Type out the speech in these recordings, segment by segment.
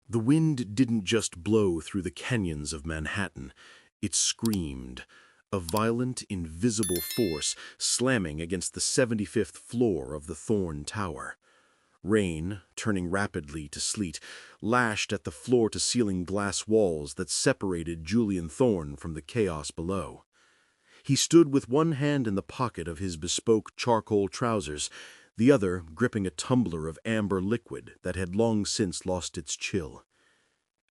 The wind didn't just blow through the canyons of Manhattan. It screamed, a violent, invisible force slamming against the 75th floor of the Thorne Tower. Rain, turning rapidly to sleet, lashed at the floor-to-ceiling glass walls that separated Julian Thorne from the chaos below. He stood with one hand in the pocket of his bespoke charcoal trousers, the other gripping a tumbler of amber liquid that had long since lost its chill.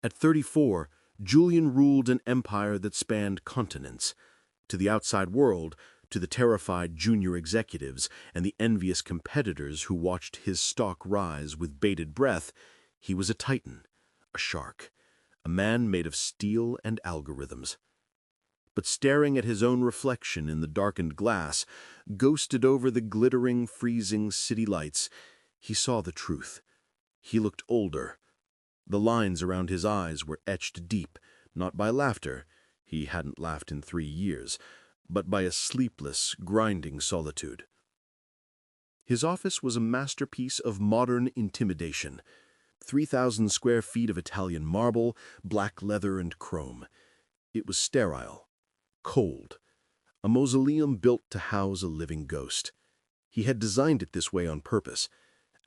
At 34, Julian ruled an empire that spanned continents. To the outside world, to the terrified junior executives and the envious competitors who watched his stock rise with bated breath, he was a titan, a shark, a man made of steel and algorithms. But staring at his own reflection in the darkened glass, ghosted over the glittering, freezing city lights, he saw the truth. He looked older. The lines around his eyes were etched deep, not by laughter — he hadn't laughed in 3 years — but by a sleepless, grinding solitude. His office was a masterpiece of modern intimidation. 3,000 square feet of Italian marble, black leather and chrome. It was sterile, cold, a mausoleum built to house a living ghost. He had designed it this way on purpose.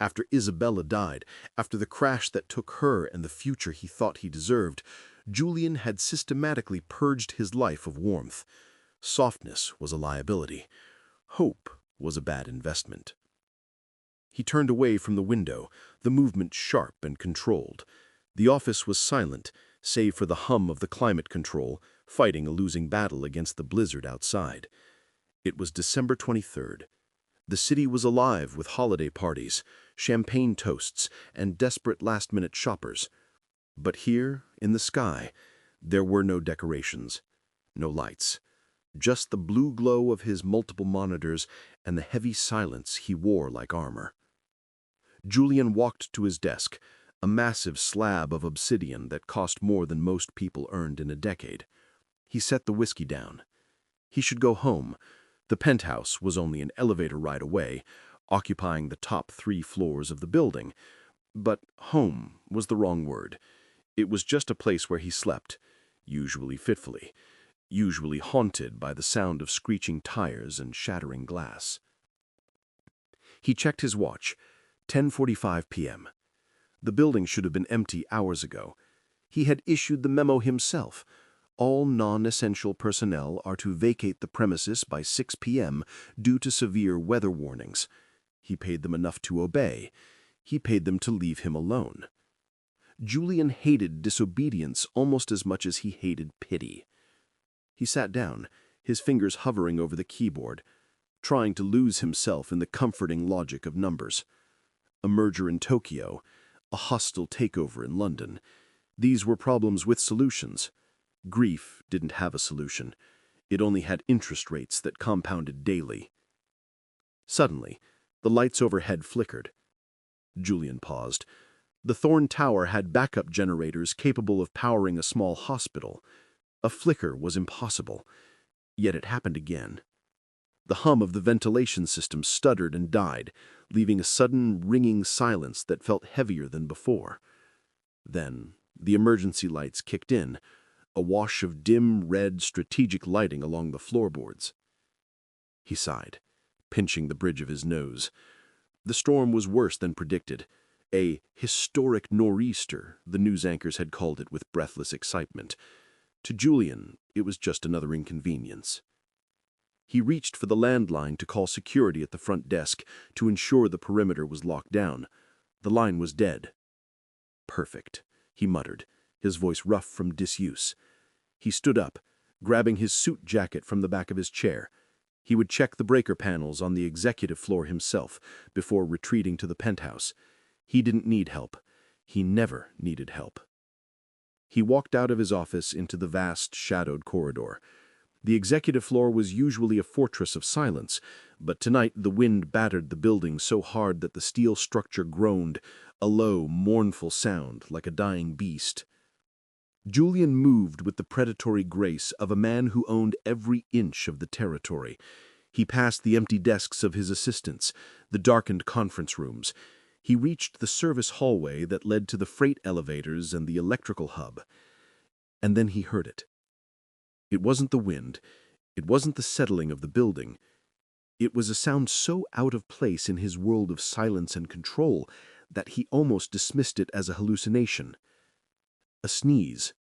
After Isabella died, after the crash that took her and the future he thought he deserved, Julian had systematically purged his life of warmth. Softness was a liability. Hope was a bad investment. He turned away from the window, the movement sharp and controlled. The office was silent, save for the hum of the climate control, fighting a losing battle against the blizzard outside. It was December 23rd. The city was alive with holiday parties, champagne toasts, and desperate last-minute shoppers. But here, in the sky, there were no decorations, no lights. Just the blue glow of his multiple monitors and the heavy silence he wore like armor. Julian walked to his desk, a massive slab of obsidian that cost more than most people earned in a decade. He set the whiskey down. He should go home. The penthouse was only an elevator ride away, occupying the top 3 floors of the building. But home was the wrong word. It was just a place where he slept, usually fitfully, usually haunted by the sound of screeching tires and shattering glass. He checked his watch. 10:45 p.m. The building should have been empty hours ago. He had issued the memo himself. All non-essential personnel are to vacate the premises by 6 p.m. due to severe weather warnings. He paid them enough to obey. He paid them to leave him alone. Julian hated disobedience almost as much as he hated pity. He sat down, his fingers hovering over the keyboard, trying to lose himself in the comforting logic of numbers. A merger in Tokyo, a hostile takeover in London. These were problems with solutions. Grief didn't have a solution. It only had interest rates that compounded daily. Suddenly, the lights overhead flickered. Julian paused. The Thorne Tower had backup generators capable of powering a small hospital. A flicker was impossible. Yet it happened again. The hum of the ventilation system stuttered and died, leaving a sudden ringing silence that felt heavier than before. Then the emergency lights kicked in, a wash of dim red strategic lighting along the floorboards. He sighed, pinching the bridge of his nose. The storm was worse than predicted. A historic nor'easter, the news anchors had called it with breathless excitement. To Julian, it was just another inconvenience. He reached for the landline to call security at the front desk to ensure the perimeter was locked down. The line was dead. Perfect, he muttered, his voice rough from disuse. He stood up, grabbing his suit jacket from the back of his chair. He would check the breaker panels on the executive floor himself before retreating to the penthouse. He didn't need help. He never needed help. He walked out of his office into the vast, shadowed corridor. The executive floor was usually a fortress of silence, but tonight the wind battered the building so hard that the steel structure groaned, a low, mournful sound like a dying beast. Julian moved with the predatory grace of a man who owned every inch of the territory. He passed the empty desks of his assistants, the darkened conference rooms. He reached the service hallway that led to the freight elevators and the electrical hub. And then he heard it. It wasn't the wind. It wasn't the settling of the building. It was a sound so out of place in his world of silence and control that he almost dismissed it as a hallucination. A sneeze.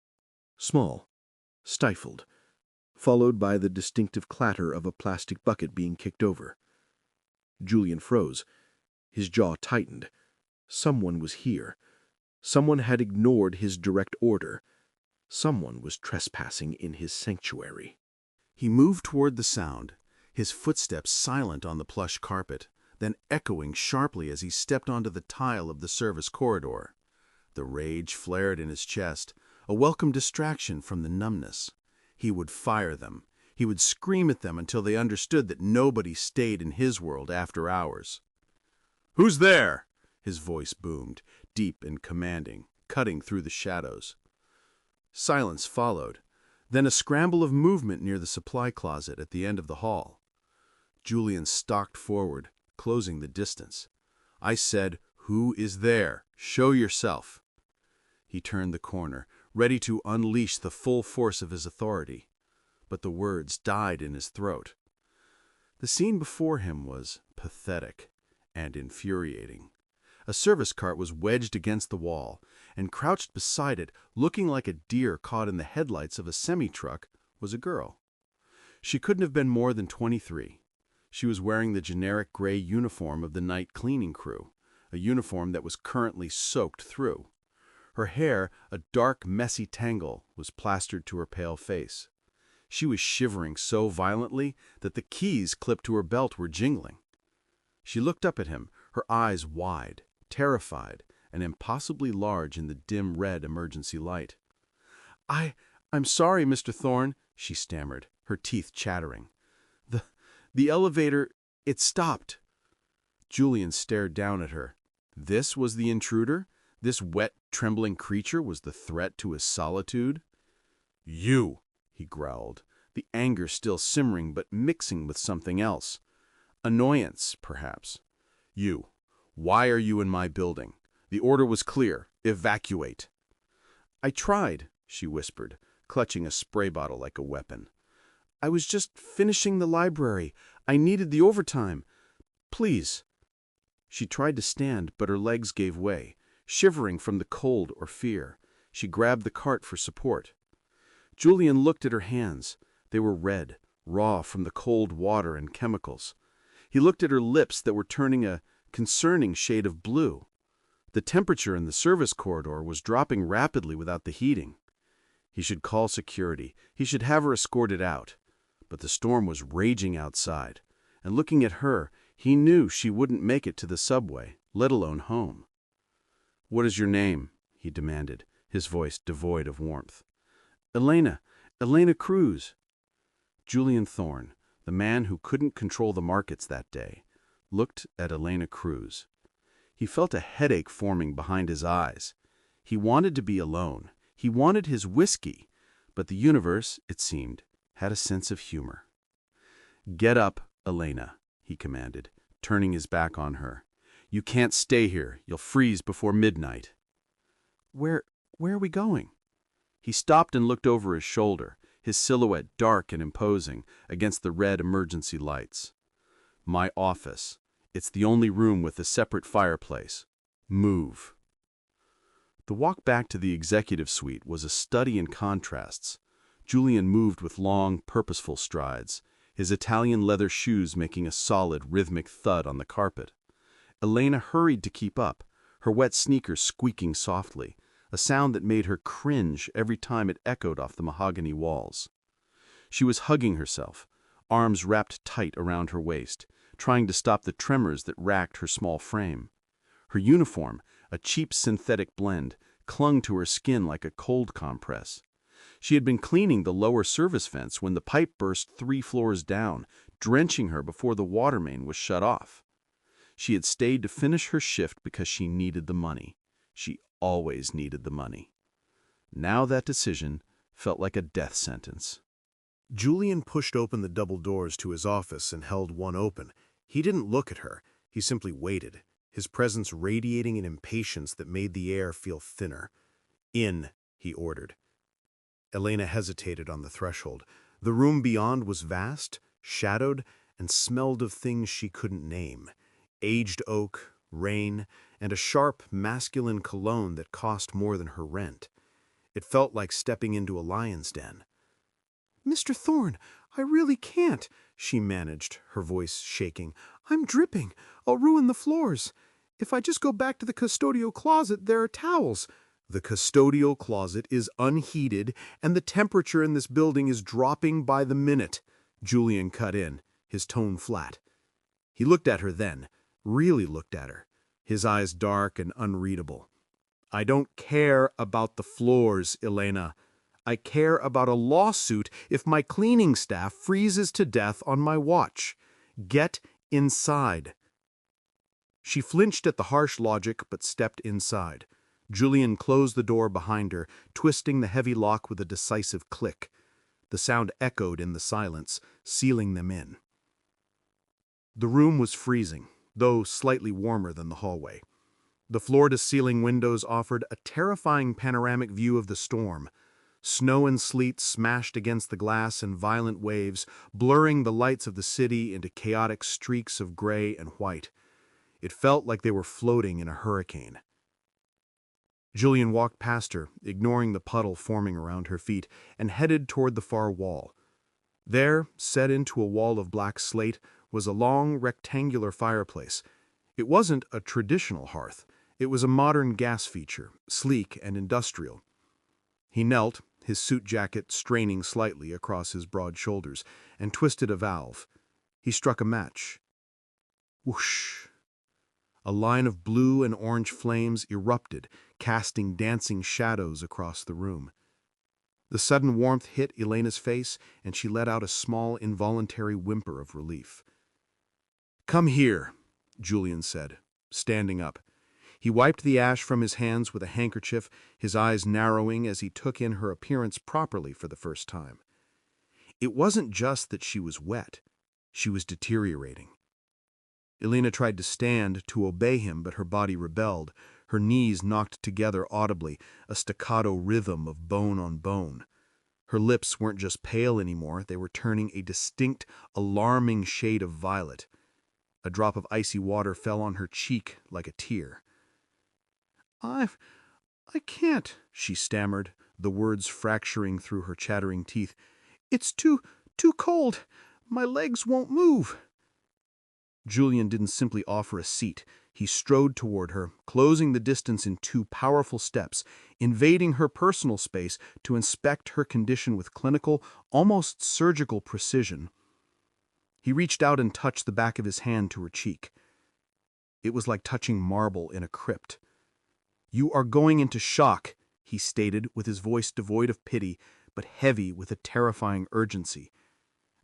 Small. Stifled. Followed by the distinctive clatter of a plastic bucket being kicked over. Julian froze. His jaw tightened. Someone was here. Someone had ignored his direct order. Someone was trespassing in his sanctuary. He moved toward the sound, his footsteps silent on the plush carpet, then echoing sharply as he stepped onto the tile of the service corridor. The rage flared in his chest, a welcome distraction from the numbness. He would fire them. He would scream at them until they understood that nobody stayed in his world after hours. "Who's there?" His voice boomed, deep and commanding, cutting through the shadows. Silence followed, then a scramble of movement near the supply closet at the end of the hall. Julian stalked forward, closing the distance. "I said, who is there? Show yourself." He turned the corner, ready to unleash the full force of his authority. But the words died in his throat. The scene before him was pathetic and infuriating. A service cart was wedged against the wall, and crouched beside it, looking like a deer caught in the headlights of a semi-truck, was a girl. She couldn't have been more than 23. She was wearing the generic gray uniform of the night cleaning crew, a uniform that was currently soaked through. Her hair, a dark, messy tangle, was plastered to her pale face. She was shivering so violently that the keys clipped to her belt were jingling. She looked up at him, her eyes wide, terrified, and impossibly large in the dim red emergency light. I'm sorry, Mr. Thorne," she stammered, her teeth chattering. The elevator, it stopped." Julian stared down at her. This was the intruder? This wet, trembling creature was the threat to his solitude? "You!" he growled, the anger still simmering but mixing with something else. Annoyance, perhaps. "You. Why are you in my building? The order was clear. Evacuate." "I tried," she whispered, clutching a spray bottle like a weapon. "I was just finishing the library. I needed the overtime. Please." She tried to stand, but her legs gave way, shivering from the cold or fear. She grabbed the cart for support. Julian looked at her hands. They were red, raw from the cold water and chemicals. He looked at her lips that were turning a concerning shade of blue. The temperature in the service corridor was dropping rapidly without the heating. He should call security. He should have her escorted out. But the storm was raging outside, and looking at her, he knew she wouldn't make it to the subway, let alone home. "What is your name?" he demanded, his voice devoid of warmth. Elena Cruz." Julian Thorne, the man who couldn't control the markets that day, looked at Elena Cruz. He felt a headache forming behind his eyes. He wanted to be alone. He wanted his whiskey, but the universe, it seemed, had a sense of humor. "Get up, Elena," he commanded, turning his back on her. "You can't stay here. You'll freeze before midnight." Where are we going?" He stopped and looked over his shoulder, his silhouette dark and imposing against the red emergency lights. "My office. It's the only room with a separate fireplace. Move." The walk back to the executive suite was a study in contrasts. Julian moved with long, purposeful strides, his Italian leather shoes making a solid, rhythmic thud on the carpet. Elena hurried to keep up, her wet sneakers squeaking softly, a sound that made her cringe every time it echoed off the mahogany walls. She was hugging herself, arms wrapped tight around her waist, trying to stop the tremors that racked her small frame. Her uniform, a cheap synthetic blend, clung to her skin like a cold compress. She had been cleaning the lower service vents when the pipe burst 3 floors down, drenching her before the water main was shut off. She had stayed to finish her shift because she needed the money. She always needed the money. Now that decision felt like a death sentence. Julian pushed open the double doors to his office and held one open. He didn't look at her. He simply waited, his presence radiating an impatience that made the air feel thinner. "In," he ordered. Elena hesitated on the threshold. The room beyond was vast, shadowed, and smelled of things she couldn't name. Aged oak, rain, and a sharp, masculine cologne that cost more than her rent. It felt like stepping into a lion's den. "Mr. Thorne, I really can't," she managed, her voice shaking. "I'm dripping. I'll ruin the floors. If I just go back to the custodial closet, there are towels." "The custodial closet is unheated, and the temperature in this building is dropping by the minute," Julian cut in, his tone flat. He looked at her then, really looked at her, his eyes dark and unreadable. "I don't care about the floors, Elena. I care about a lawsuit if my cleaning staff freezes to death on my watch. Get inside." She flinched at the harsh logic, but stepped inside. Julian closed the door behind her, twisting the heavy lock with a decisive click. The sound echoed in the silence, sealing them in. The room was freezing, though slightly warmer than the hallway. The floor-to-ceiling windows offered a terrifying panoramic view of the storm. Snow and sleet smashed against the glass in violent waves, blurring the lights of the city into chaotic streaks of gray and white. It felt like they were floating in a hurricane. Julian walked past her, ignoring the puddle forming around her feet, and headed toward the far wall. There, set into a wall of black slate, was a long, rectangular fireplace. It wasn't a traditional hearth. It was a modern gas feature, sleek and industrial. He knelt, his suit jacket straining slightly across his broad shoulders, and twisted a valve. He struck a match. Whoosh! A line of blue and orange flames erupted, casting dancing shadows across the room. The sudden warmth hit Elena's face, and she let out a small, involuntary whimper of relief. "Come here," Julian said, standing up. He wiped the ash from his hands with a handkerchief, his eyes narrowing as he took in her appearance properly for the first time. It wasn't just that she was wet. She was deteriorating. Elena tried to stand, to obey him, but her body rebelled. Her knees knocked together audibly, a staccato rhythm of bone on bone. Her lips weren't just pale anymore, they were turning a distinct, alarming shade of violet. A drop of icy water fell on her cheek like a tear. I can't," she stammered, the words fracturing through her chattering teeth. "It's too cold. My legs won't move." Julian didn't simply offer a seat. He strode toward her, closing the distance in 2 powerful steps, invading her personal space to inspect her condition with clinical, almost surgical precision. He reached out and touched the back of his hand to her cheek. It was like touching marble in a crypt. "You are going into shock," he stated, with his voice devoid of pity, but heavy with a terrifying urgency.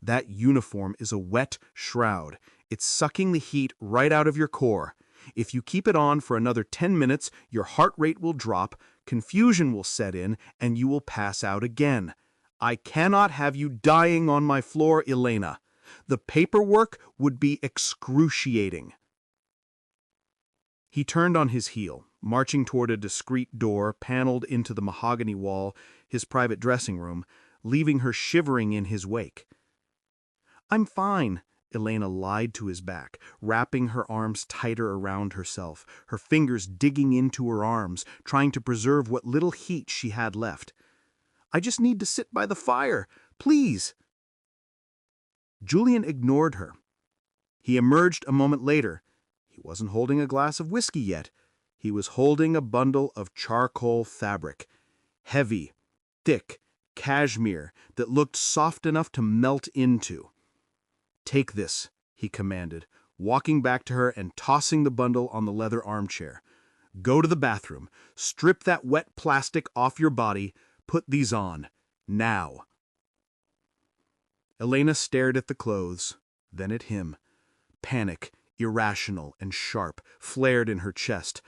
"That uniform is a wet shroud. It's sucking the heat right out of your core. If you keep it on for another 10 minutes, your heart rate will drop, confusion will set in, and you will pass out again. I cannot have you dying on my floor, Elena. The paperwork would be excruciating." He turned on his heel, marching toward a discreet door paneled into the mahogany wall, his private dressing room, leaving her shivering in his wake. "I'm fine," Elena lied to his back, wrapping her arms tighter around herself, her fingers digging into her arms, trying to preserve what little heat she had left. "I just need to sit by the fire. Please." Julian ignored her. He emerged a moment later. He wasn't holding a glass of whiskey yet. He was holding a bundle of charcoal fabric. Heavy, thick, cashmere that looked soft enough to melt into. "Take this," he commanded, walking back to her and tossing the bundle on the leather armchair. "Go to the bathroom, strip that wet plastic off your body, put these on. Now." Elena stared at the clothes, then at him. Panic, irrational and sharp, flared in her chest.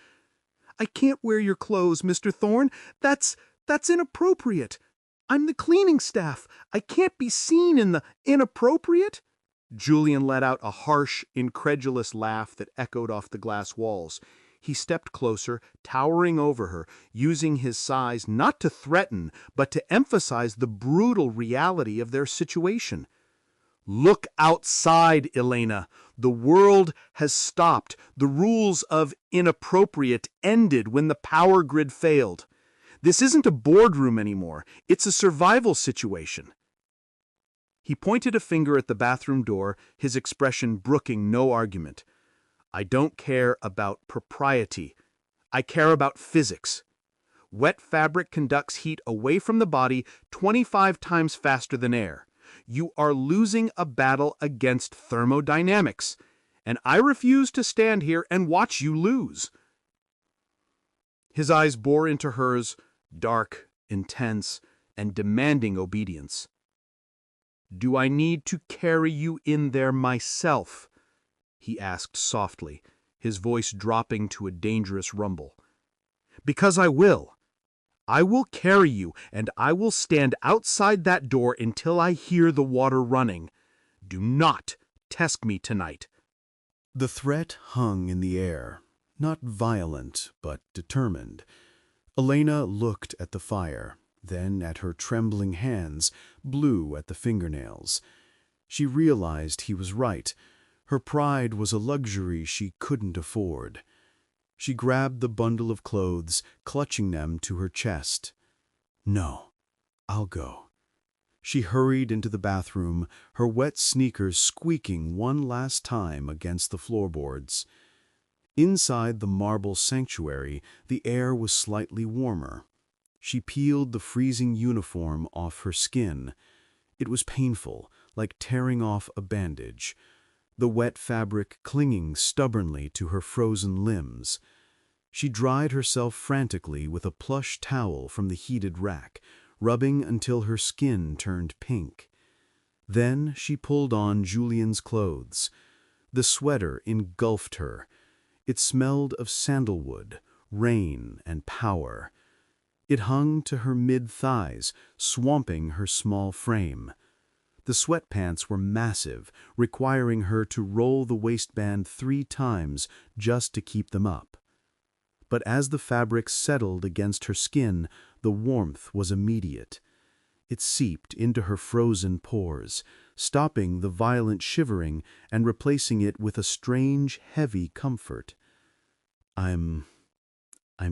"I can't wear your clothes, Mr. Thorne. That's inappropriate. I'm the cleaning staff. I can't be seen in the inappropriate." Julian let out a harsh, incredulous laugh that echoed off the glass walls. He stepped closer, towering over her, using his size not to threaten, but to emphasize the brutal reality of their situation. Look outside, Elena. The world has stopped. The rules of inappropriate ended when the power grid failed. This isn't a boardroom anymore. It's a survival situation. He pointed a finger at the bathroom door, his expression brooking no argument. I don't care about propriety. I care about physics. Wet fabric conducts heat away from the body 25 times faster than air. You are losing a battle against thermodynamics, and I refuse to stand here and watch you lose. His eyes bore into hers, dark, intense, and demanding obedience. Do I need to carry you in there myself? He asked softly, his voice dropping to a dangerous rumble. Because I will. I will carry you, and I will stand outside that door until I hear the water running. Do not test me tonight. The threat hung in the air, not violent, but determined. Elena looked at the fire, then at her trembling hands, blue at the fingernails. She realized he was right. Her pride was a luxury she couldn't afford. She grabbed the bundle of clothes, clutching them to her chest. No, I'll go. She hurried into the bathroom, her wet sneakers squeaking one last time against the floorboards. Inside the marble sanctuary, the air was slightly warmer. She peeled the freezing uniform off her skin. It was painful, like tearing off a bandage, the wet fabric clinging stubbornly to her frozen limbs. She dried herself frantically with a plush towel from the heated rack, rubbing until her skin turned pink. Then she pulled on Julian's clothes. The sweater engulfed her. It smelled of sandalwood, rain, and power. It hung to her mid-thighs, swamping her small frame. The sweatpants were massive, requiring her to roll the waistband 3 times just to keep them up. But as the fabric settled against her skin, the warmth was immediate. It seeped into her frozen pores, stopping the violent shivering and replacing it with a strange, heavy comfort. I'm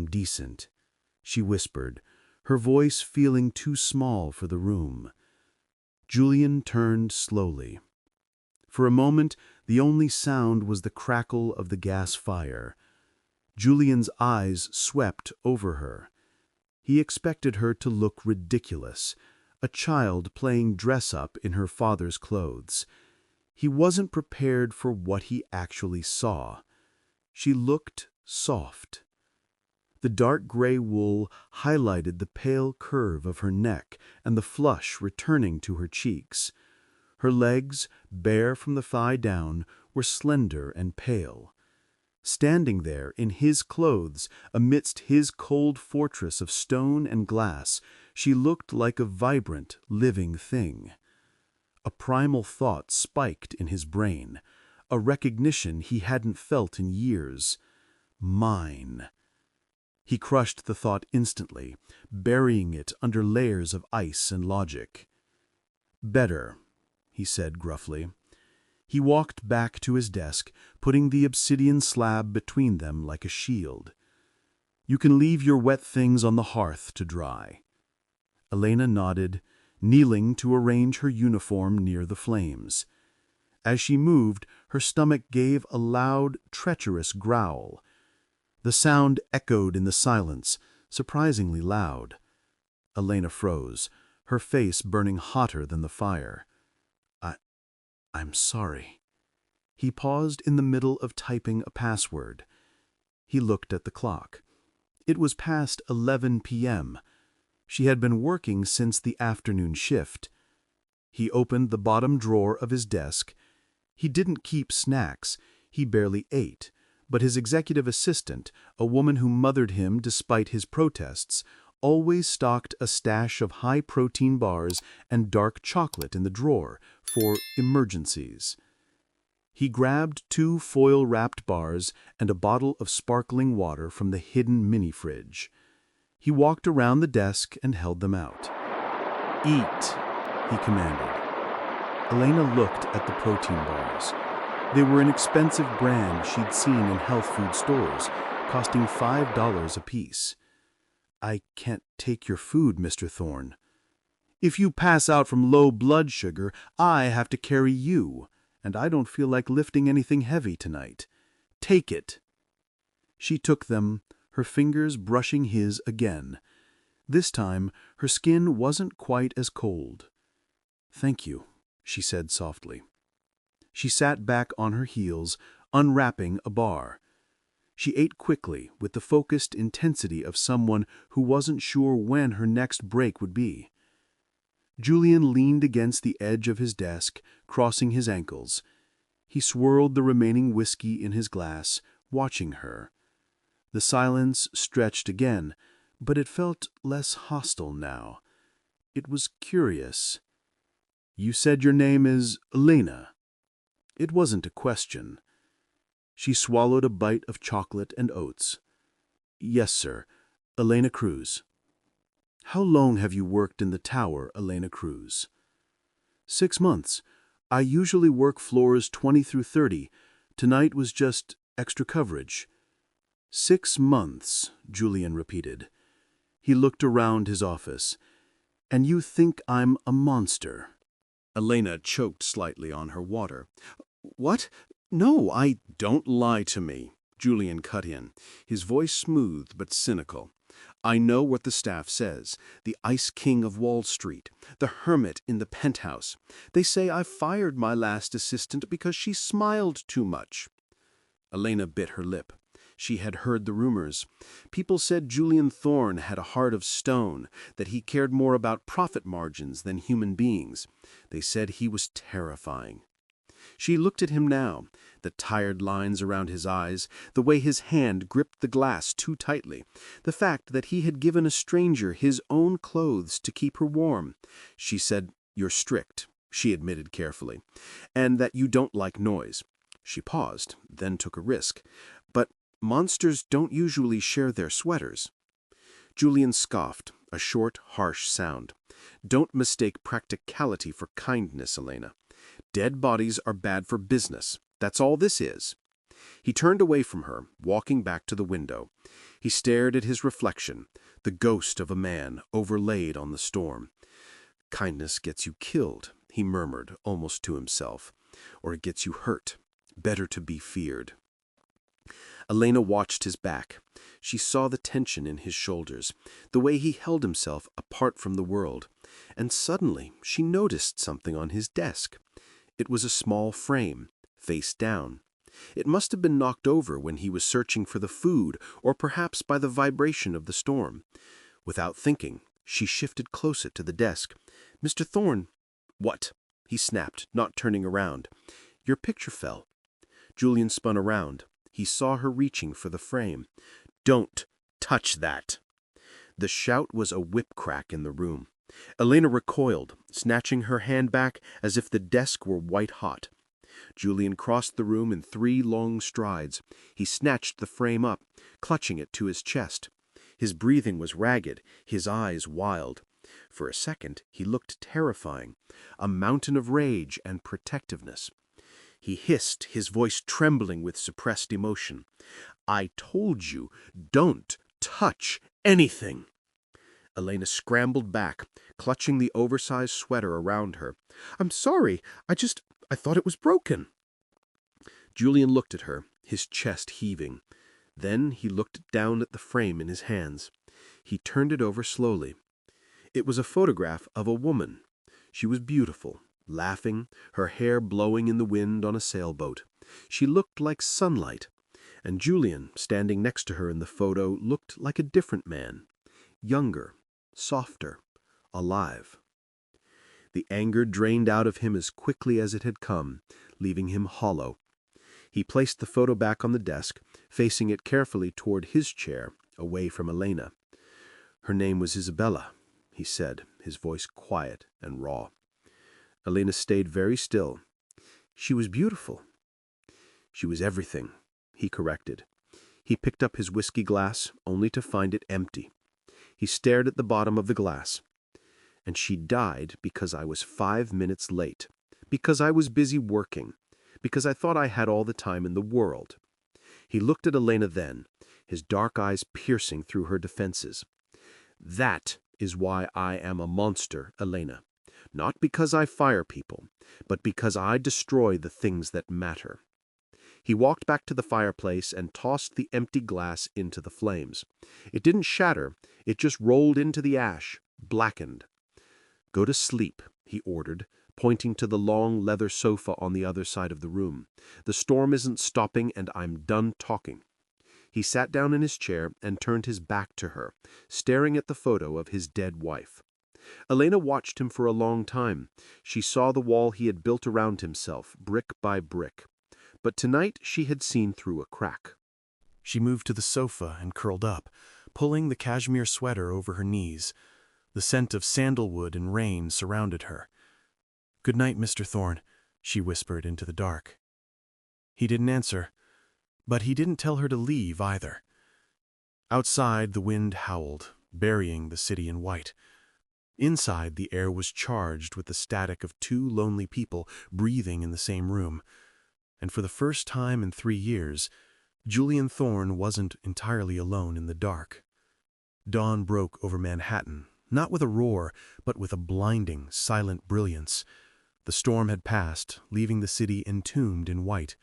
decent, she whispered, her voice feeling too small for the room. Julian turned slowly. For a moment, the only sound was the crackle of the gas fire. Julian's eyes swept over her. He expected her to look ridiculous, a child playing dress-up in her father's clothes. He wasn't prepared for what he actually saw. She looked soft. The dark gray wool highlighted the pale curve of her neck and the flush returning to her cheeks. Her legs, bare from the thigh down, were slender and pale. Standing there in his clothes, amidst his cold fortress of stone and glass, she looked like a vibrant, living thing. A primal thought spiked in his brain, a recognition he hadn't felt in years. Mine. He crushed the thought instantly, burying it under layers of ice and logic. Better, he said gruffly. He walked back to his desk, putting the obsidian slab between them like a shield. You can leave your wet things on the hearth to dry. Elena nodded, kneeling to arrange her uniform near the flames. As she moved, her stomach gave a loud, treacherous growl. The sound echoed in the silence, surprisingly loud. Elena froze, her face burning hotter than the fire. I'm sorry. He paused in the middle of typing a password. He looked at the clock. It was past 11 p.m. She had been working since the afternoon shift. He opened the bottom drawer of his desk. He didn't keep snacks. He barely ate. But his executive assistant, a woman who mothered him despite his protests, always stocked a stash of high-protein bars and dark chocolate in the drawer for emergencies. He grabbed 2 foil-wrapped bars and a bottle of sparkling water from the hidden mini-fridge. He walked around the desk and held them out. "Eat," he commanded. Elena looked at the protein bars. They were an expensive brand she'd seen in health food stores, costing $5 apiece. "I can't take your food, Mr. Thorne. If you pass out from low blood sugar, I have to carry you, and I don't feel like lifting anything heavy tonight. Take it." She took them, her fingers brushing his again. This time, her skin wasn't quite as cold. "Thank you," she said softly. She sat back on her heels, unwrapping a bar. She ate quickly, with the focused intensity of someone who wasn't sure when her next break would be. Julian leaned against the edge of his desk, crossing his ankles. He swirled the remaining whiskey in his glass, watching her. The silence stretched again, but it felt less hostile now. It was curious. "You said your name is Elena." It wasn't a question. She swallowed a bite of chocolate and oats. "Yes, sir. Elena Cruz." "How long have you worked in the tower, Elena Cruz?" 6 months. I usually work floors 20 through 30. Tonight was just extra coverage." 6 months, Julian repeated. He looked around his office. "And you think I'm a monster?" Elena choked slightly on her water. "What? No, I don't lie to me," Julian cut in, his voice smooth but cynical. "I know what the staff says. The Ice King of Wall Street, the hermit in the penthouse. They say I fired my last assistant because she smiled too much." Elena bit her lip. She had heard the rumors. People said Julian Thorne had a heart of stone, that he cared more about profit margins than human beings. They said he was terrifying. She looked at him now, the tired lines around his eyes, the way his hand gripped the glass too tightly, the fact that he had given a stranger his own clothes to keep her warm. She said, "You're strict," she admitted carefully, "and that you don't like noise." She paused, then took a risk. "But monsters don't usually share their sweaters." Julian scoffed, a short, harsh sound. "Don't mistake practicality for kindness, Elena. Dead bodies are bad for business. That's all this is." He turned away from her, walking back to the window. He stared at his reflection, the ghost of a man overlaid on the storm. "Kindness gets you killed," he murmured, almost to himself. "Or it gets you hurt. Better to be feared." Elena watched his back. She saw the tension in his shoulders, the way he held himself apart from the world. And suddenly she noticed something on his desk. It was a small frame, face down. It must have been knocked over when he was searching for the food, or perhaps by the vibration of the storm. Without thinking, she shifted closer to the desk. "Mr. Thorne." "What?" he snapped, not turning around. "Your picture fell." Julian spun around. He saw her reaching for the frame. "Don't touch that!" The shout was a whip crack in the room. Elena recoiled, snatching her hand back as if the desk were white-hot. Julian crossed the room in 3 long strides. He snatched the frame up, clutching it to his chest. His breathing was ragged, his eyes wild. For a second, he looked terrifying, a mountain of rage and protectiveness. He hissed, his voice trembling with suppressed emotion. "I told you, don't touch anything!" Elena scrambled back, clutching the oversized sweater around her. "I'm sorry. I thought it was broken." Julian looked at her, his chest heaving. Then he looked down at the frame in his hands. He turned it over slowly. It was a photograph of a woman. She was beautiful, laughing, her hair blowing in the wind on a sailboat. She looked like sunlight. And Julian, standing next to her in the photo, looked like a different man. Younger, softer, alive. The anger drained out of him as quickly as it had come, leaving him hollow. He placed the photo back on the desk, facing it carefully toward his chair, away from Elena. "Her name was Isabella," he said, his voice quiet and raw. Elena stayed very still. "She was beautiful. She was everything, he corrected. He picked up his whiskey glass, only to find it empty. He stared at the bottom of the glass. And she died because I was 5 minutes late, because I was busy working, because I thought I had all the time in the world. He looked at Elena then, his dark eyes piercing through her defenses. That is why I am a monster, Elena. Not because I fire people, but because I destroy the things that matter. He walked back to the fireplace and tossed the empty glass into the flames. It didn't shatter, it just rolled into the ash, blackened. "Go to sleep," he ordered, pointing to the long leather sofa on the other side of the room. "The storm isn't stopping and I'm done talking." He sat down in his chair and turned his back to her, staring at the photo of his dead wife. Elena watched him for a long time. She saw the wall he had built around himself, brick by brick. But tonight she had seen through a crack. She moved to the sofa and curled up, pulling the cashmere sweater over her knees. The scent of sandalwood and rain surrounded her. "Good night, Mr. Thorne," she whispered into the dark. He didn't answer, but he didn't tell her to leave either. Outside, the wind howled, burying the city in white. Inside, the air was charged with the static of two lonely people breathing in the same room. And for the first time in 3 years, Julian Thorne wasn't entirely alone in the dark. Dawn broke over Manhattan, not with a roar, but with a blinding, silent brilliance. The storm had passed, leaving the city entombed in white.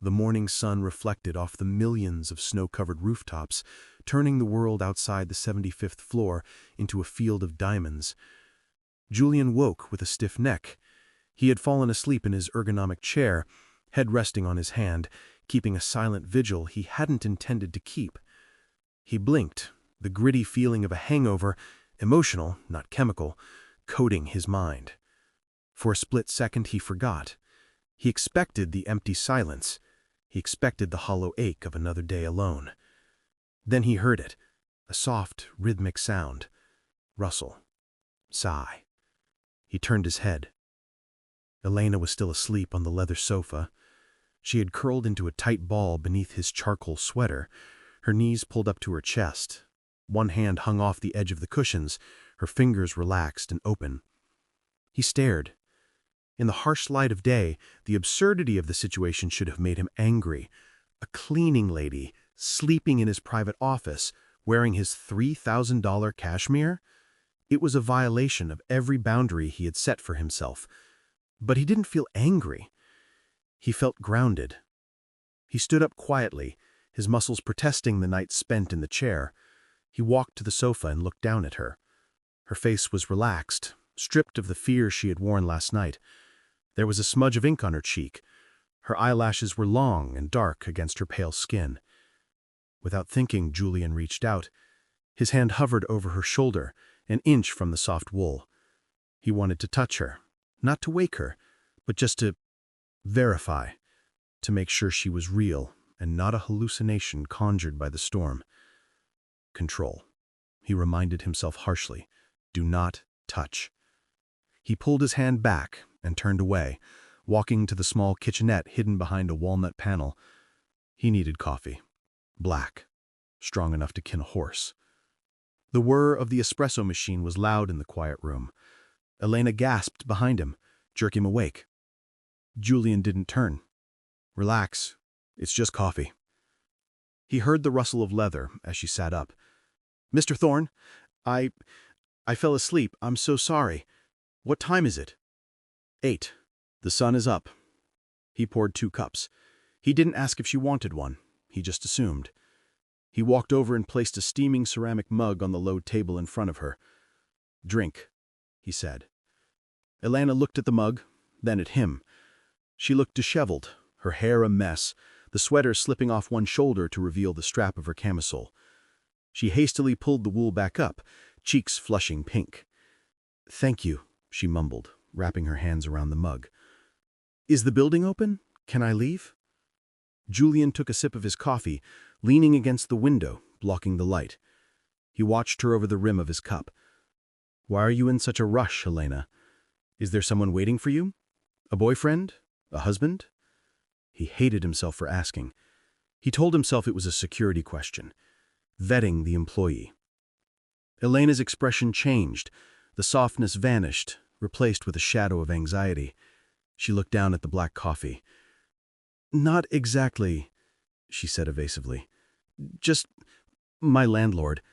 The morning sun reflected off the millions of snow-covered rooftops, turning the world outside the 75th floor into a field of diamonds. Julian woke with a stiff neck. He had fallen asleep in his ergonomic chair, head resting on his hand, keeping a silent vigil he hadn't intended to keep. He blinked, the gritty feeling of a hangover, emotional, not chemical, coating his mind. For a split second he forgot. He expected the empty silence. He expected the hollow ache of another day alone. Then he heard it, a soft, rhythmic sound. Rustle. Sigh. He turned his head. Elena was still asleep on the leather sofa. She had curled into a tight ball beneath his charcoal sweater, her knees pulled up to her chest. One hand hung off the edge of the cushions, her fingers relaxed and open. He stared. In the harsh light of day, the absurdity of the situation should have made him angry. A cleaning lady, sleeping in his private office, wearing his $3,000 cashmere? It was a violation of every boundary he had set for himself. But he didn't feel angry. He felt grounded. He stood up quietly, his muscles protesting the night spent in the chair. He walked to the sofa and looked down at her. Her face was relaxed, stripped of the fear she had worn last night. There was a smudge of ink on her cheek. Her eyelashes were long and dark against her pale skin. Without thinking, Julian reached out. His hand hovered over her shoulder, an inch from the soft wool. He wanted to touch her, not to wake her, but just to verify, to make sure she was real and not a hallucination conjured by the storm. Control. He reminded himself harshly. Do not touch. He pulled his hand back and turned away, walking to the small kitchenette hidden behind a walnut panel. He needed coffee. Black. Strong enough to kin a horse. The whir of the espresso machine was loud in the quiet room. Elena gasped behind him, jerk him awake. Julian didn't turn. Relax. It's just coffee. He heard the rustle of leather as she sat up. Mr. Thorne, I fell asleep. I'm so sorry. What time is it? 8. The sun is up. He poured 2 cups. He didn't ask if she wanted one. He just assumed. He walked over and placed a steaming ceramic mug on the low table in front of her. Drink, he said. Elena looked at the mug, then at him. She looked disheveled, her hair a mess, the sweater slipping off one shoulder to reveal the strap of her camisole. She hastily pulled the wool back up, cheeks flushing pink. Thank you, she mumbled, wrapping her hands around the mug. Is the building open? Can I leave? Julian took a sip of his coffee, leaning against the window, blocking the light. He watched her over the rim of his cup. Why are you in such a rush, Elena? Is there someone waiting for you? A boyfriend? A husband? He hated himself for asking. He told himself it was a security question, vetting the employee. Elena's expression changed. The softness vanished, replaced with a shadow of anxiety. She looked down at the black coffee. "Not exactly," she said evasively. "Just my landlord.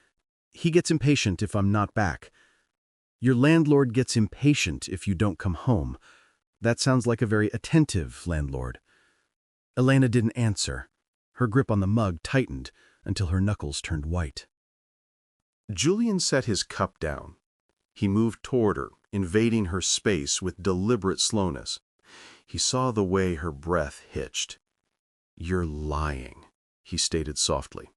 He gets impatient if I'm not back." "Your landlord gets impatient if you don't come home. That sounds like a very attentive landlord." Elena didn't answer. Her grip on the mug tightened until her knuckles turned white. Julian set his cup down. He moved toward her, invading her space with deliberate slowness. He saw the way her breath hitched. "You're lying," he stated softly.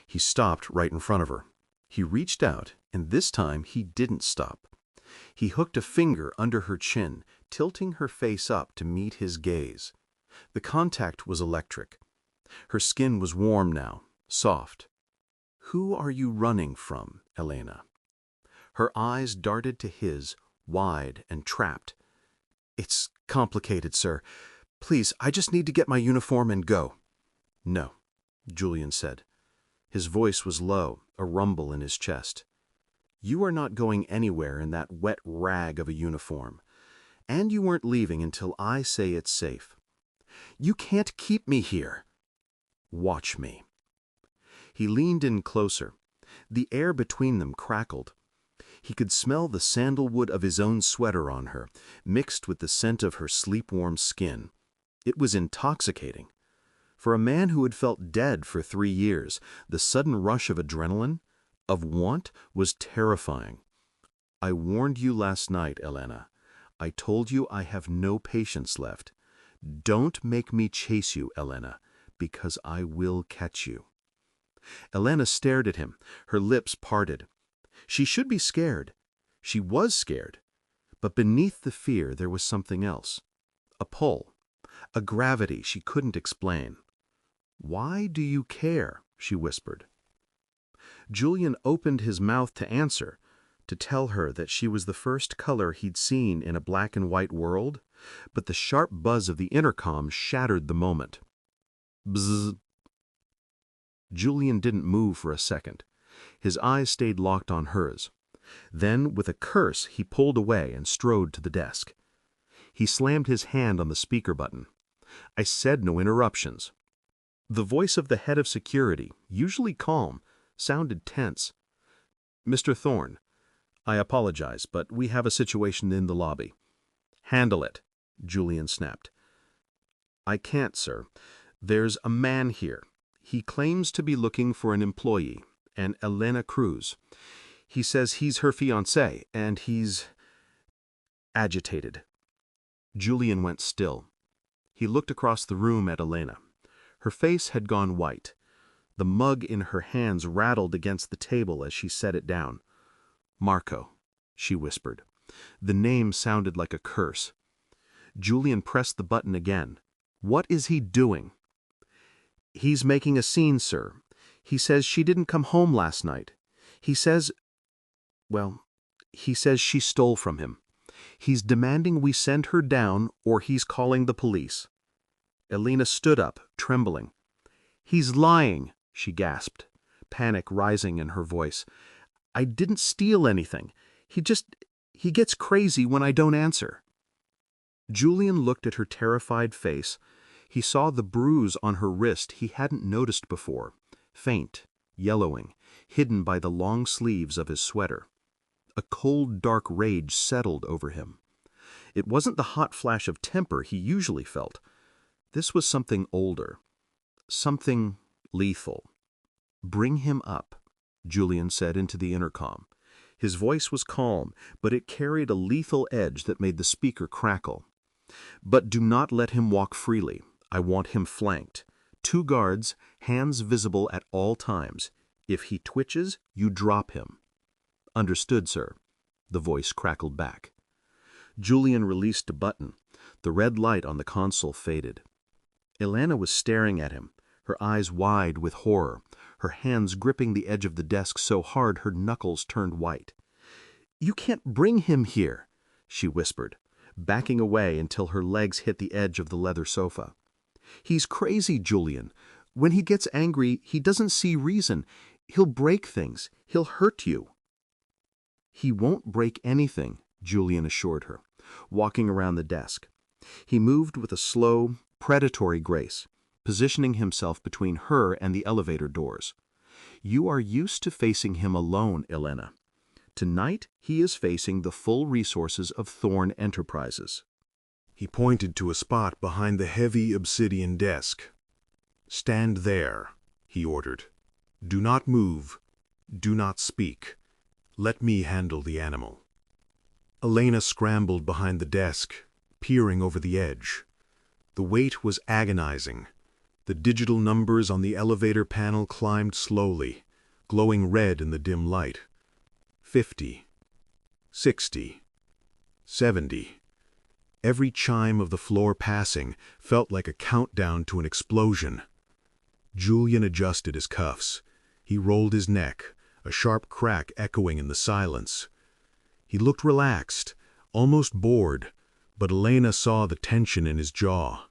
He stopped right in front of her. He reached out, and this time he didn't stop. He hooked a finger under her chin, tilting her face up to meet his gaze. The contact was electric. Her skin was warm now, soft. "Who are you running from, Elena?" Her eyes darted to his, wide and trapped. "It's complicated, sir. Please, I just need to get my uniform and go." "No," Julian said. His voice was low, a rumble in his chest. "You are not going anywhere in that wet rag of a uniform. And you weren't leaving until I say it's safe. You can't keep me here. Watch me." He leaned in closer. The air between them crackled. He could smell the sandalwood of his own sweater on her, mixed with the scent of her sleep-warm skin. It was intoxicating. For a man who had felt dead for 3 years, the sudden rush of adrenaline, of want, was terrifying. "I warned you last night, Elena. I told you I have no patience left. Don't make me chase you, Elena, because I will catch you." Elena stared at him, her lips parted. She should be scared. She was scared. But beneath the fear there was something else. A pull. A gravity she couldn't explain. "Why do you care?" she whispered. Julian opened his mouth to answer, to tell her that she was the first color he'd seen in a black and white world, but the sharp buzz of the intercom shattered the moment. Bzzz. Julian didn't move for a second. His eyes stayed locked on hers. Then, with a curse, he pulled away and strode to the desk. He slammed his hand on the speaker button. "I said no interruptions." The voice of the head of security, usually calm, sounded tense. "Mr. Thorne, I apologize, but we have a situation in the lobby." "Handle it," Julian snapped. "I can't, sir. There's a man here. He claims to be looking for an employee, an Elena Cruz. He says he's her fiancé, and he's agitated." Julian went still. He looked across the room at Elena. Her face had gone white. The mug in her hands rattled against the table as she set it down. "Marco," she whispered. The name sounded like a curse. Julian pressed the button again. "What is he doing?" "He's making a scene, sir. He says she didn't come home last night. He says she stole from him. He's demanding we send her down or he's calling the police." Elena stood up, trembling. "He's lying," she gasped, panic rising in her voice. "I didn't steal anything. He gets crazy when I don't answer." Julian looked at her terrified face. He saw the bruise on her wrist he hadn't noticed before, faint, yellowing, hidden by the long sleeves of his sweater. A cold, dark rage settled over him. It wasn't the hot flash of temper he usually felt. This was something older, something lethal. "Bring him up," Julian said into the intercom. His voice was calm, but it carried a lethal edge that made the speaker crackle. "But do not let him walk freely. I want him flanked. 2 guards, hands visible at all times. If he twitches, you drop him." "Understood, sir," the voice crackled back. Julian released a button. The red light on the console faded. Elena was staring at him, her eyes wide with horror, her hands gripping the edge of the desk so hard her knuckles turned white. "You can't bring him here," she whispered, backing away until her legs hit the edge of the leather sofa. "He's crazy, Julian. When he gets angry, he doesn't see reason. He'll break things. He'll hurt you." "He won't break anything," Julian assured her, walking around the desk. He moved with a slow, predatory grace, positioning himself between her and the elevator doors. "You are used to facing him alone, Elena. Tonight, he is facing the full resources of Thorne Enterprises." He pointed to a spot behind the heavy obsidian desk. "Stand there," he ordered. "Do not move. Do not speak. Let me handle the animal." Elena scrambled behind the desk, peering over the edge. The weight was agonizing. The digital numbers on the elevator panel climbed slowly, glowing red in the dim light. 50. 60. 70. Every chime of the floor passing felt like a countdown to an explosion. Julian adjusted his cuffs. He rolled his neck, a sharp crack echoing in the silence. He looked relaxed, almost bored, but Elena saw the tension in his jaw.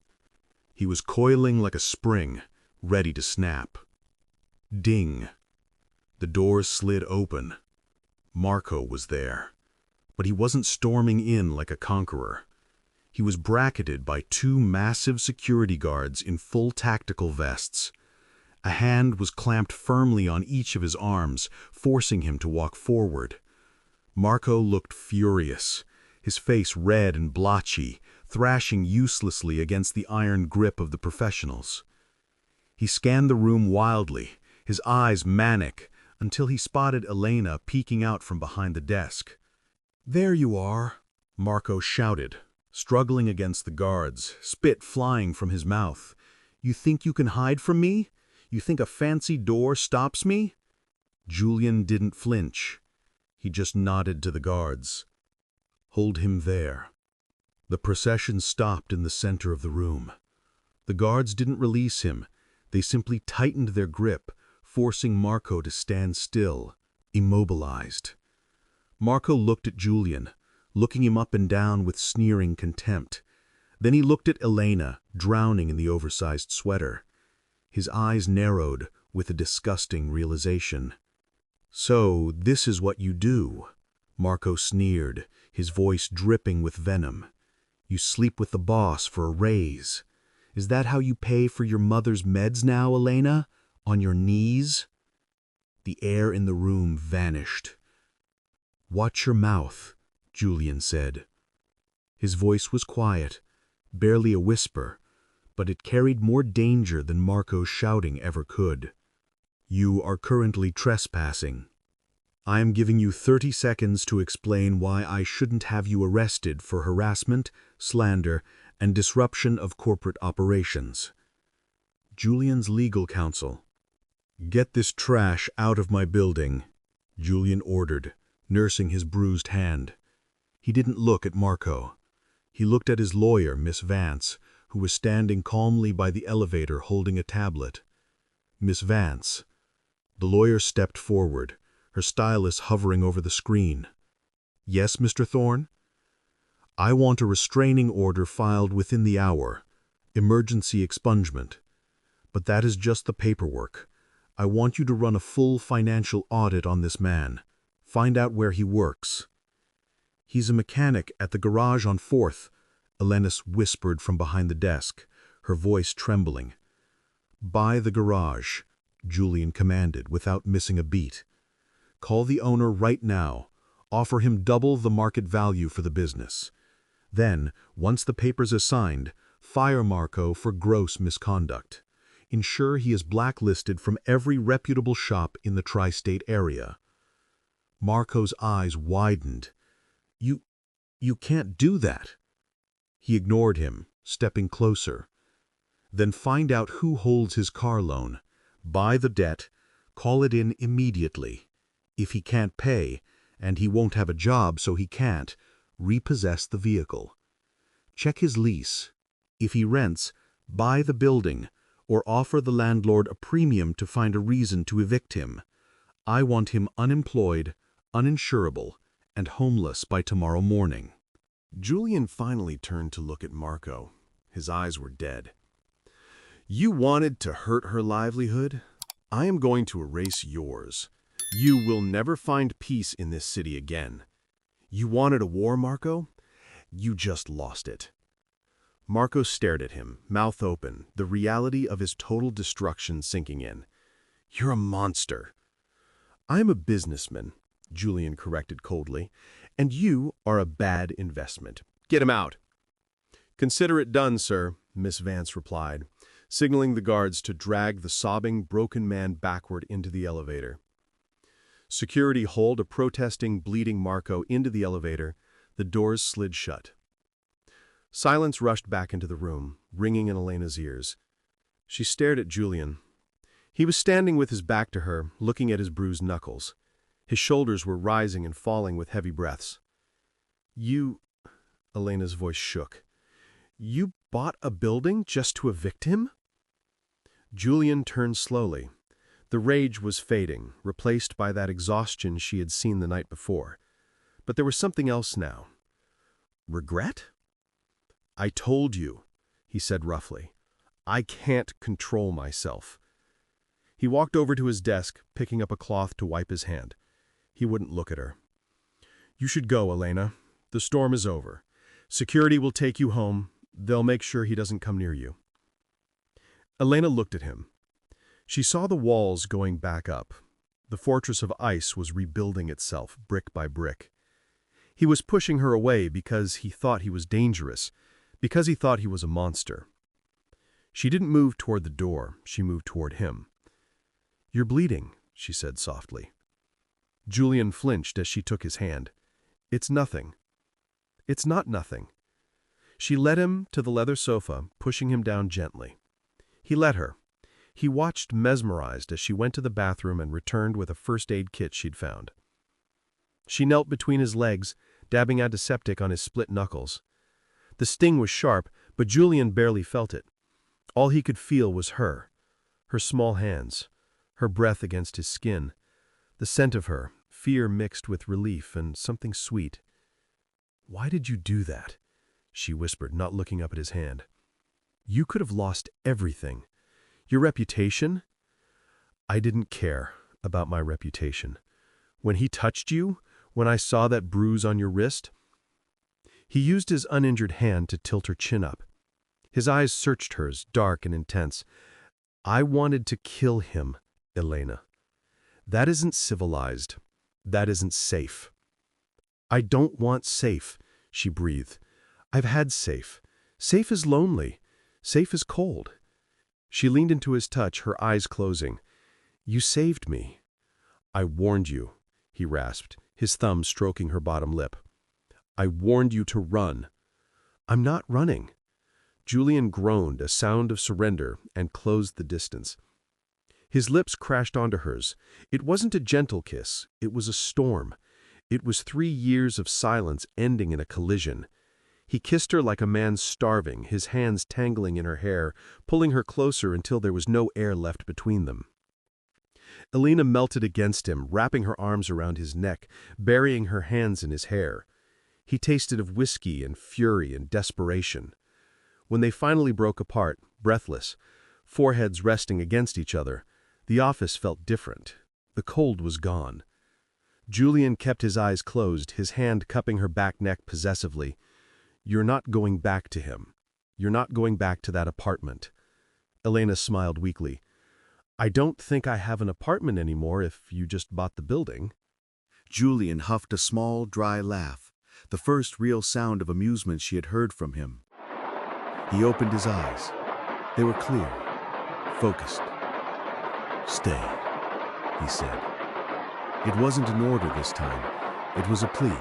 He was coiling like a spring, ready to snap. Ding. The doors slid open. Marco was there. But he wasn't storming in like a conqueror. He was bracketed by two massive security guards in full tactical vests. A hand was clamped firmly on each of his arms, forcing him to walk forward. Marco looked furious, his face red and blotchy, thrashing uselessly against the iron grip of the professionals. He scanned the room wildly, his eyes manic, until he spotted Elena peeking out from behind the desk. "There you are," Marco shouted, struggling against the guards, spit flying from his mouth. "You think you can hide from me? You think a fancy door stops me?" Julian didn't flinch. He just nodded to the guards. "Hold him there." The procession stopped in the center of the room. The guards didn't release him. They simply tightened their grip, forcing Marco to stand still, immobilized. Marco looked at Julian, looking him up and down with sneering contempt. Then he looked at Elena, drowning in the oversized sweater. His eyes narrowed with a disgusting realization. "So, this is what you do," Marco sneered, his voice dripping with venom. "You sleep with the boss for a raise. Is that how you pay for your mother's meds now, Elena? On your knees?" The air in the room vanished. "Watch your mouth," Julian said. His voice was quiet, barely a whisper, but it carried more danger than Marco's shouting ever could. "You are currently trespassing. I am giving you 30 seconds to explain why I shouldn't have you arrested for harassment, slander, and disruption of corporate operations." Julian's legal counsel. "Get this trash out of my building," Julian ordered, nursing his bruised hand. He didn't look at Marco. He looked at his lawyer, Miss Vance, who was standing calmly by the elevator holding a tablet. "Miss Vance." The lawyer stepped forward, her stylus hovering over the screen. "Yes, Mr. Thorne?" "I want a restraining order filed within the hour. Emergency expungement. But that is just the paperwork. I want you to run a full financial audit on this man. Find out where he works." "He's a mechanic at the garage on 4th, Elena whispered from behind the desk, her voice trembling. "Buy the garage," Julian commanded without missing a beat. "Call the owner right now. Offer him double the market value for the business. Then, once the papers are signed, fire Marco for gross misconduct. Ensure he is blacklisted from every reputable shop in the tri-state area." Marco's eyes widened. You can't do that." He ignored him, stepping closer. "Then find out who holds his car loan. Buy the debt. Call it in immediately. If he can't pay, and he won't have a job so he can't, repossess the vehicle. Check his lease. If he rents, buy the building, or offer the landlord a premium to find a reason to evict him. I want him unemployed, uninsurable, and homeless by tomorrow morning." Julian finally turned to look at Marco. His eyes were dead. You wanted to hurt her livelihood? I am going to erase yours. You will never find peace in this city again. You wanted a war, Marco? You just lost it. Marco stared at him, mouth open, the reality of his total destruction sinking in. You're a monster. I am a businessman, Julian corrected coldly, and you are a bad investment. Get him out. Consider it done, sir, Miss Vance replied, signaling the guards to drag the sobbing, broken man backward into the elevator. Security hauled a protesting, bleeding Marco into the elevator. The doors slid shut. Silence rushed back into the room, ringing in Elena's ears. She stared at Julian. He was standing with his back to her, looking at his bruised knuckles. His shoulders were rising and falling with heavy breaths. You... Elena's voice shook. You bought a building just to evict him? Julian turned slowly. The rage was fading, replaced by that exhaustion she had seen the night before. But there was something else now. Regret? I told you, he said roughly. I can't control myself. He walked over to his desk, picking up a cloth to wipe his hand. He wouldn't look at her. You should go, Elena. The storm is over. Security will take you home. They'll make sure he doesn't come near you. Elena looked at him. She saw the walls going back up. The fortress of ice was rebuilding itself, brick by brick. He was pushing her away because he thought he was dangerous, because he thought he was a monster. She didn't move toward the door. She moved toward him. You're bleeding, she said softly. Julian flinched as she took his hand. It's nothing. It's not nothing. She led him to the leather sofa, pushing him down gently. He let her. He watched mesmerized as she went to the bathroom and returned with a first aid kit she'd found. She knelt between his legs, dabbing antiseptic on his split knuckles. The sting was sharp, but Julian barely felt it. All he could feel was her small hands, her breath against his skin, the scent of her, fear mixed with relief and something sweet. Why did you do that? She whispered, not looking up at his hand. You could have lost everything. Your reputation? I didn't care about my reputation. When he touched you, when I saw that bruise on your wrist, he used his uninjured hand to tilt her chin up. His eyes searched hers, dark and intense. I wanted to kill him, Elena. That isn't civilized. That isn't safe. I don't want safe, she breathed. I've had safe. Safe is lonely. Safe is cold. She leaned into his touch, her eyes closing. You saved me. I warned you, he rasped, his thumb stroking her bottom lip. I warned you to run. I'm not running. Julian groaned, a sound of surrender, and closed the distance. His lips crashed onto hers. It wasn't a gentle kiss. It was a storm. It was 3 years of silence ending in a collision. He kissed her like a man starving, his hands tangling in her hair, pulling her closer until there was no air left between them. Elena melted against him, wrapping her arms around his neck, burying her hands in his hair. He tasted of whiskey and fury and desperation. When they finally broke apart, breathless, foreheads resting against each other, the office felt different. The cold was gone. Julian kept his eyes closed, his hand cupping her back neck possessively. You're not going back to him. You're not going back to that apartment. Elena smiled weakly. I don't think I have an apartment anymore if you just bought the building. Julian huffed a small, dry laugh, the first real sound of amusement she had heard from him. He opened his eyes. They were clear, focused. Stay, he said. It wasn't an order this time. It was a plea.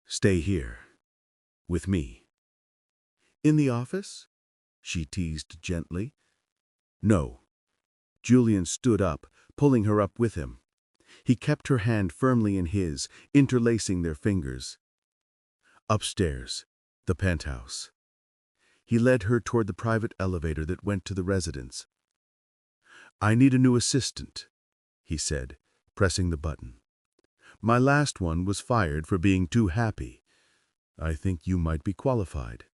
Stay here. With me. In the office? She teased gently. No. Julian stood up, pulling her up with him. He kept her hand firmly in his, interlacing their fingers. Upstairs, the penthouse. He led her toward the private elevator that went to the residence. I need a new assistant, he said, pressing the button. My last one was fired for being too happy. I think you might be qualified.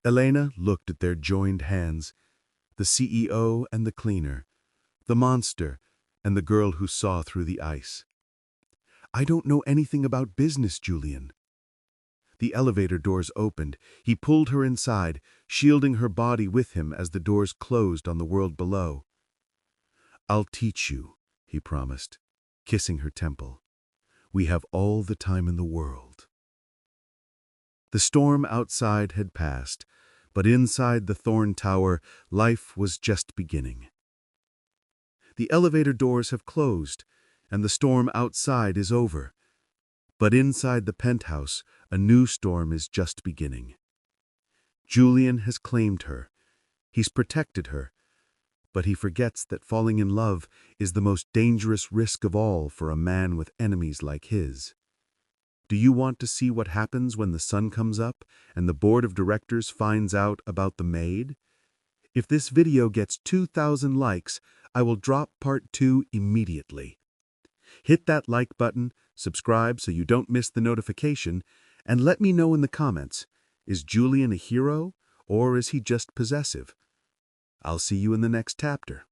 Elena looked at their joined hands. The CEO and the cleaner, the monster and the girl who saw through the ice. I don't know anything about business, Julian. The elevator doors opened. He pulled her inside, shielding her body with him as the doors closed on the world below. I'll teach you, he promised, kissing her temple. We have all the time in the world. The storm outside had passed, but inside the Thorne Tower, life was just beginning. The elevator doors have closed, and the storm outside is over. But inside the penthouse, a new storm is just beginning. Julian has claimed her. He's protected her. But he forgets that falling in love is the most dangerous risk of all for a man with enemies like his. Do you want to see what happens when the sun comes up and the board of directors finds out about the Maid? If this video gets 2,000 likes, I will drop part 2 immediately. Hit that like button, subscribe so you don't miss the notification, and let me know in the comments, is Julian a hero or is he just possessive? I'll see you in the next chapter.